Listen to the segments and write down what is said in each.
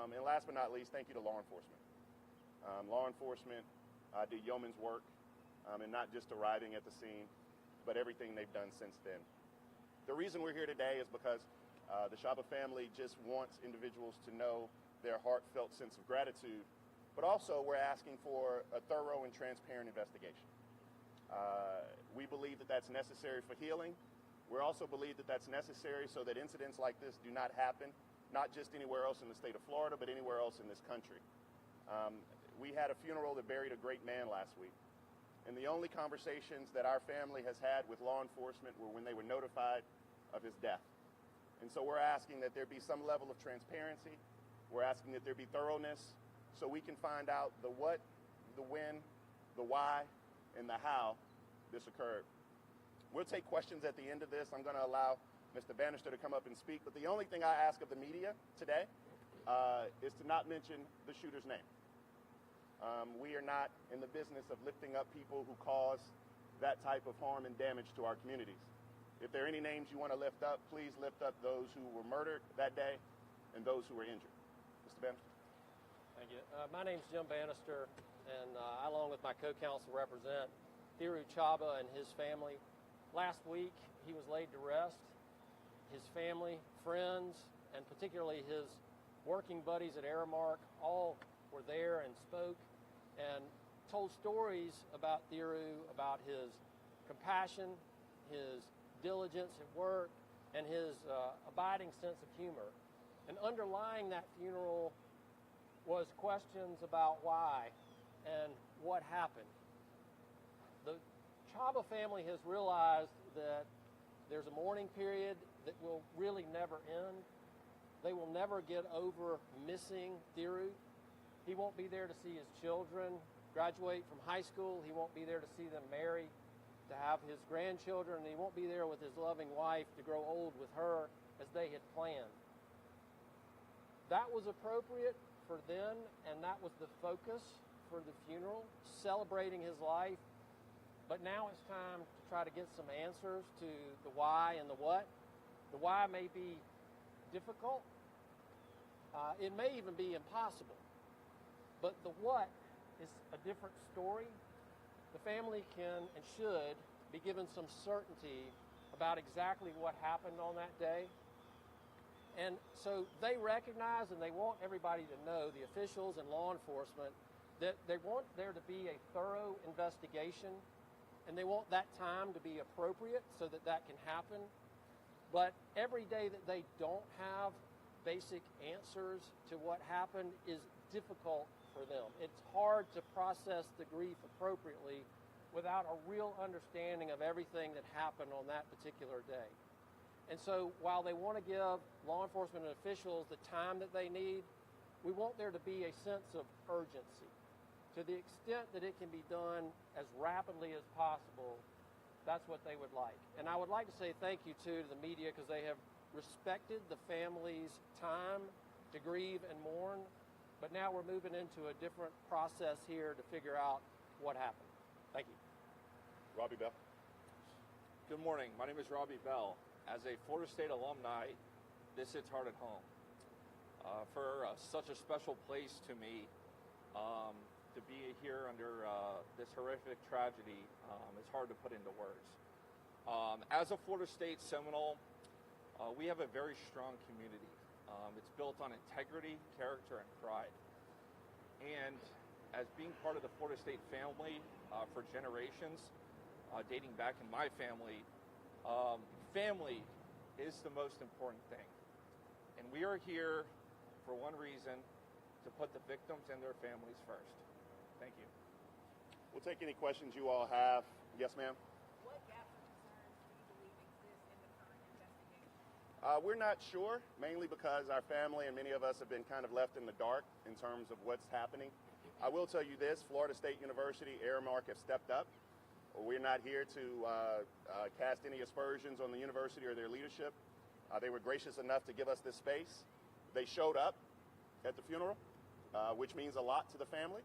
And last but not least, thank you to law enforcement. Law enforcement did yeoman's work, and not just arriving at the scene, but everything they've done since then. The reason we're here today is because the Chabba family just wants individuals to know their heartfelt sense of gratitude, but also we're asking for a thorough and transparent investigation. We believe that that's necessary for healing. We also believe that that's necessary so that incidents like this do not happen, not just anywhere else in the state of Florida, but anywhere else in this country. We had a funeral that buried a great man last week, and the only conversations that our family has had with law enforcement were when they were notified of his death. And so we're asking that there be some level of transparency. We're asking that there be thoroughness so we can find out the what, the when, the why, and the how this occurred. We'll take questions at the end of this. I'm going to allow Mr. Bannister to come up and speak, but the only thing I ask of the media today is to not mention the shooter's name. We are not in the business of lifting up people who cause that type of harm and damage to our communities. If there are any names you want to lift up, please lift up those who were murdered that day and those who were injured. Mr. Bannister. Thank you. My name's Jim Bannister, and I, along with my co-counsel, represent Tiru Chabba and his family. Last week, he was laid to rest. His family, friends, and particularly his working buddies at Aramark all were there and spoke and told stories about Tiru, about his compassion, his diligence at work, and his abiding sense of humor. And underlying that funeral was questions about why and what happened. The Chabba family has realized that there's a mourning period that will really never end. They will never get over missing Tiru. He won't be there to see his children graduate from high school. He won't be there to see them marry, to have his grandchildren, and he won't be there with his loving wife to grow old with her as they had planned. That was appropriate for then, and that was the focus for the funeral, celebrating his life. But now it's time to try to get some answers to the why and the what. The why may be difficult. It may even be impossible. But the what is a different story. The family can and should be given some certainty about exactly what happened on that day. And so they recognize and they want everybody to know, the officials and law enforcement, that they want there to be a thorough investigation, and they want that time to be appropriate so that that can happen. But every day that they don't have basic answers to what happened is difficult for them. It's hard to process the grief appropriately without a real understanding of everything that happened on that particular day. And so while they want to give law enforcement and officials the time that they need, we want there to be a sense of urgency. To the extent that it can be done as rapidly as possible, that's what they would like. And I would like to say thank you, too, to the media, because they have respected the family's time to grieve and mourn. But now we're moving into a different process here to figure out what happened. Thank you. Robbie Bell. Good morning. My name is Robbie Bell. As a Florida State alumni, this hits hard at home. For such a special place to me, to be here under this horrific tragedy, it's hard to put into words. As a Florida State Seminole, we have a very strong community. It's built on integrity, character, and pride. And as being part of the Florida State family for generations, dating back in my family, family is the most important thing. And we are here for one reason, to put the victims and their families first. Thank you. We'll take any questions you all have. Yes, ma'am? What gaps and concerns do you believe exist in the current investigation? We're not sure, mainly because our family and many of us have been kind of left in the dark in terms of what's happening. I will tell you this, Florida State University, Aramark have stepped up. We're not here to cast any aspersions on the university or their leadership. They were gracious enough to give us this space. They showed up at the funeral, which means a lot to the family.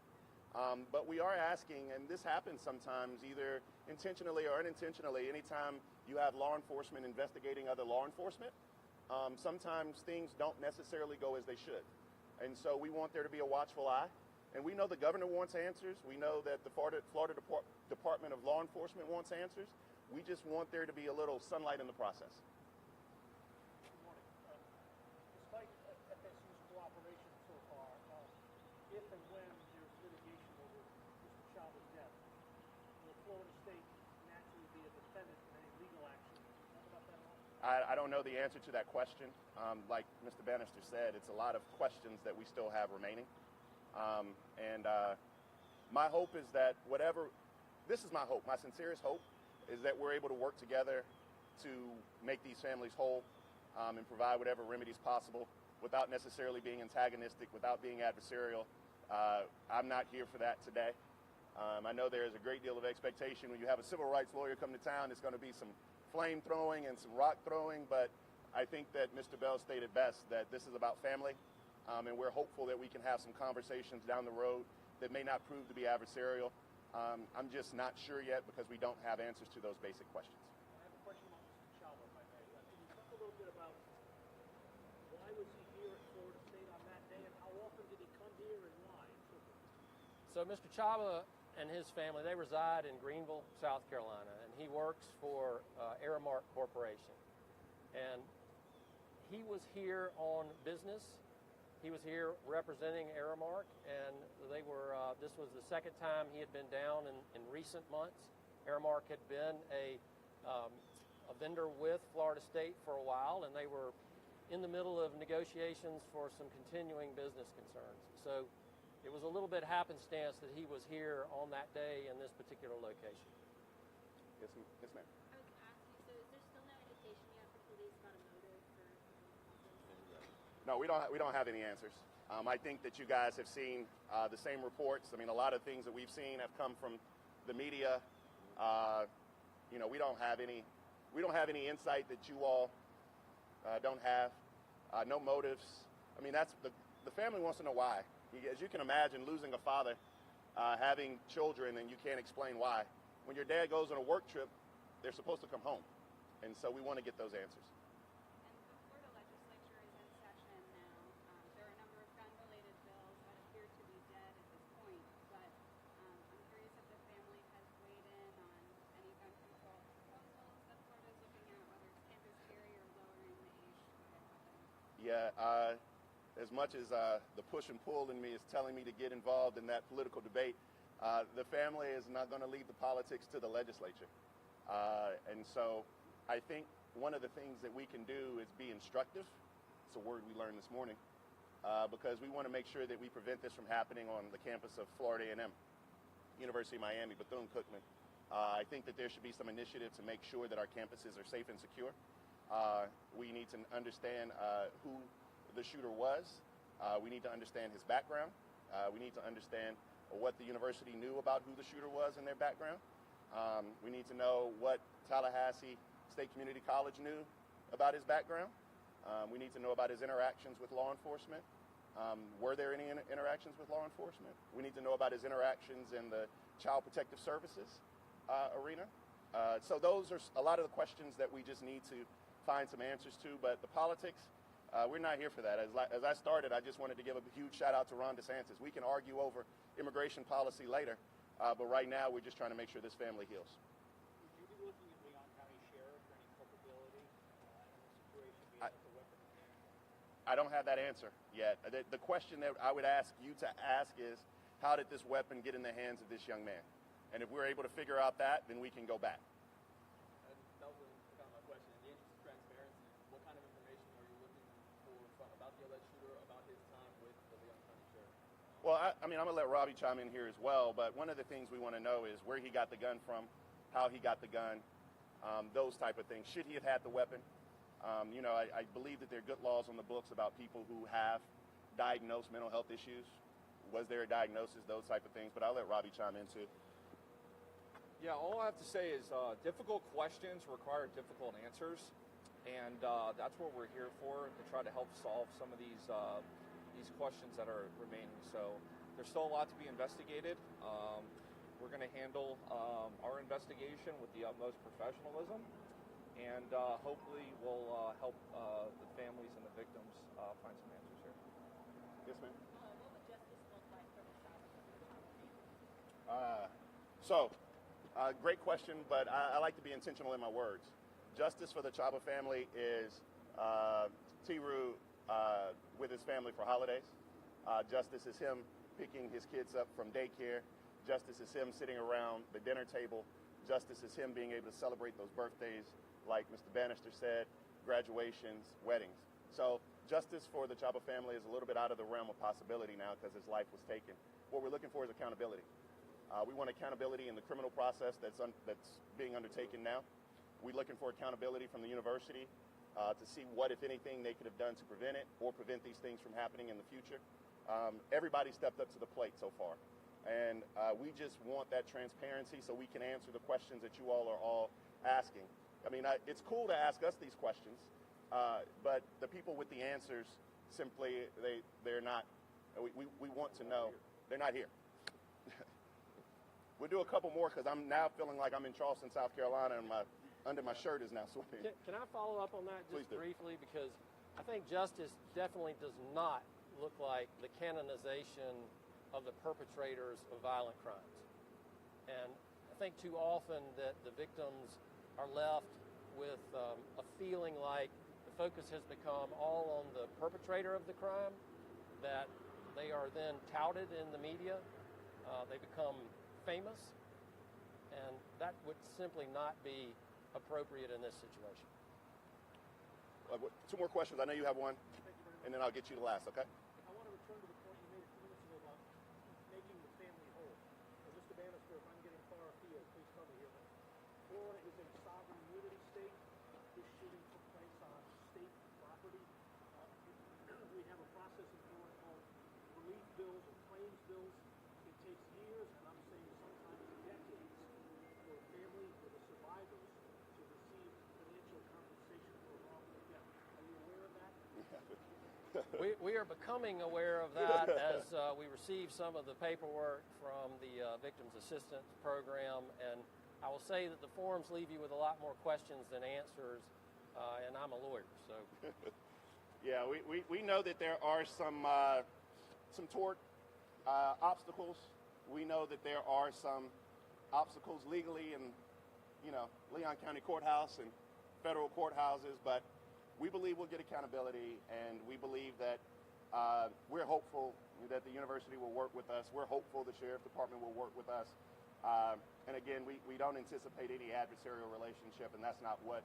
But we are asking, and this happens sometimes, either intentionally or unintentionally, anytime you have law enforcement investigating other law enforcement, sometimes things don't necessarily go as they should. And so we want there to be a watchful eye. And we know the governor wants answers. We know that the Florida Department of Law Enforcement wants answers. We just want there to be a little sunlight in the process. Good morning. Despite FSU's cooperation so far, if and when there's litigation over Mr. Chabba's death, will Florida State naturally be a defendant in any legal action? Can you talk about that at all? I don't know the answer to that question. Like Mr. Bannister said, it's a lot of questions that we still have remaining. My hope is that this is my hope, my sincerest hope, is that we're able to work together to make these families whole and provide whatever remedies possible without necessarily being antagonistic, without being adversarial. I'm not here for that today. I know there is a great deal of expectation when you have a civil rights lawyer come to town. There's going to be some flame throwing and some rock throwing, but I think that Mr. Bell stated best that this is about family, and we're hopeful that we can have some conversations down the road that may not prove to be adversarial. I'm just not sure yet because we don't have answers to those basic questions. I have a question about Mr. Chabba, if I may. Can you talk a little bit about why was he here at Florida State on that day, and how often did he come here, and why? So Mr. Chabba and his family, they reside in Greenville, South Carolina, and he works for Aramark Corporation. And he was here on business. He was here representing Aramark, and this was the second time he had been down in recent months. Aramark had been a vendor with Florida State for a while, and they were in the middle of negotiations for some continuing business concerns. So it was a little bit happenstance that he was here on that day in this particular location. Yes, ma'am. I was going to ask you, so is there still no indication yet from police about a motive for this? No, we don't have any answers. I think that you guys have seen the same reports. I mean, a lot of things that we've seen have come from the media. We don't have any insight that you all don't have. No motives. I mean, that's the family wants to know why. As you can imagine, losing a father, having children, and you can't explain why. When your dad goes on a work trip, they're supposed to come home, and so we want to get those answers. And the Florida legislature is in session now. There are a number of gun-related bills that appear to be dead at this point, but I'm curious if the family has weighed in on any gun control proposals that Florida is looking at, whether it's campus carry or lowering the age to get weapons. Yeah, as much as the push and pull in me is telling me to get involved in that political debate, the family is not going to leave the politics to the legislature. And so I think one of the things that we can do is be instructive. It's a word we learned this morning, because we want to make sure that we prevent this from happening on the campus of Florida A&M, University of Miami, Bethune-Cookman. I think that there should be some initiative to make sure that our campuses are safe and secure. We need to understand who the shooter was. We need to understand his background. We need to understand what the university knew about who the shooter was in their background. We need to know what Tallahassee State Community College knew about his background. We need to know about his interactions with law enforcement. Were there any interactions with law enforcement? We need to know about his interactions in the Child Protective Services arena. So those are a lot of the questions that we just need to find some answers to. But the politics, we're not here for that. As I started, I just wanted to give a huge shout out to Ron DeSantis. We can argue over immigration policy later, but right now we're just trying to make sure this family heals. Would you be looking at Leon County Sheriff for any culpability in the situation being with the weapon? I don't have that answer yet. The question that I would ask you to ask is, how did this weapon get in the hands of this young man? And if we're able to figure out that, then we can go back. And that was kind of my question. In the interest of transparency, what kind of information are you looking for about the alleged shooter, about his time with the Leon County Sheriff? Well, I'm going to let Robbie chime in here as well, but one of the things we want to know is where he got the gun from, how he got the gun, those type of things. Should he have had the weapon? I believe that there are good laws on the books about people who have diagnosed mental health issues. Was there a diagnosis, those type of things? But I'll let Robbie chime in too. Yeah, all I have to say is difficult questions require difficult answers, and that's what we're here for, to try to help solve some of these questions that are remaining. So there's still a lot to be investigated. We're going to handle our investigation with the utmost professionalism, and hopefully we'll help the families and the victims find some answers here. Yes, ma'am. What would justice look like for the Chabba family? Great question, but I like to be intentional in my words. Justice for the Chabba family is Tiru with his family for holidays. Justice is him picking his kids up from daycare. Justice is him sitting around the dinner table. Justice is him being able to celebrate those birthdays, like Mr. Bannister said, graduations, weddings. So justice for the Chabba family is a little bit out of the realm of possibility now because his life was taken. What we're looking for is accountability. We want accountability in the criminal process that's being undertaken now. We're looking for accountability from the university to see what, if anything, they could have done to prevent it or prevent these things from happening in the future. Everybody stepped up to the plate so far. And we just want that transparency so we can answer the questions that you all are all asking. I mean, it's cool to ask us these questions, but the people with the answers simply, they're not, we want to know, they're not here. We'll do a couple more because I'm now feeling like I'm in Charleston, South Carolina, and under my shirt is now sweating. Can I follow up on that just briefly? Because I think justice definitely does not look like the canonization of the perpetrators of violent crimes. And I think too often that the victims are left with a feeling like the focus has become all on the perpetrator of the crime, that they are then touted in the media, they become famous, and that would simply not be appropriate in this situation. Two more questions. I know you have one, and then I'll get you the last, okay? I want to return to the point you made a few minutes ago about making the family whole. Mr. Bannister, if I'm getting far afield, please tell me here. Florida is a sovereign immunity state. This shooting took place on state property. We have a process in Florida called relief bills or claims bills. It takes years, and I'm saying sometimes decades, for a family, for the survivors, to receive financial compensation for a wrongful death. Are you aware of that? We are becoming aware of that as we receive some of the paperwork from the Victims Assistance Program, and I will say that the forms leave you with a lot more questions than answers, and I'm a lawyer, so. Yeah, we know that there are some tort obstacles. We know that there are some obstacles legally in, Leon County Courthouse and federal courthouses, but we believe we'll get accountability, and we believe that we're hopeful that the university will work with us. We're hopeful the sheriff department will work with us. And again, we don't anticipate any adversarial relationship, and that's not why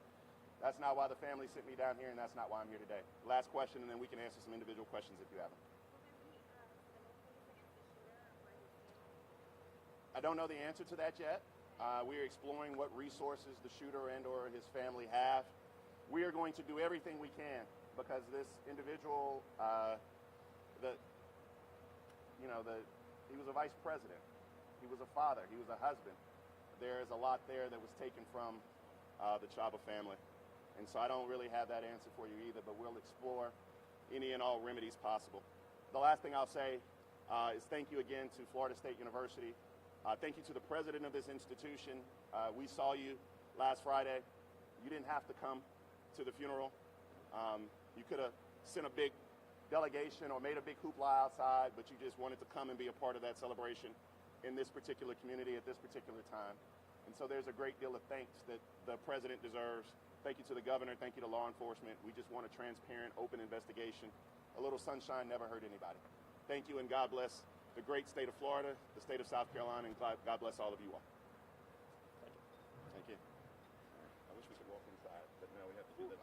the family sent me down here, and that's not why I'm here today. Last question, and then we can answer some individual questions if you have them. I don't know the answer to that yet. We are exploring what resources the shooter and or his family have. We are going to do everything we can because this individual, he was a vice president. He was a father. He was a husband. There is a lot there that was taken from the Chabba family. And so I don't really have that answer for you either, but we'll explore any and all remedies possible. The last thing I'll say is thank you again to Florida State University. Thank you to the president of this institution. We saw you last Friday. You didn't have to come to the funeral. You could have sent a big delegation or made a big hoopla outside, but you just wanted to come and be a part of that celebration in this particular community at this particular time. And so there's a great deal of thanks that the president deserves. Thank you to the governor. Thank you to law enforcement. We just want a transparent, open investigation. A little sunshine never hurt anybody. Thank you, and God bless the great state of Florida, the state of South Carolina, and God bless all of you all. Thank you. Thank you. I wish we could walk inside, but now we have to do that.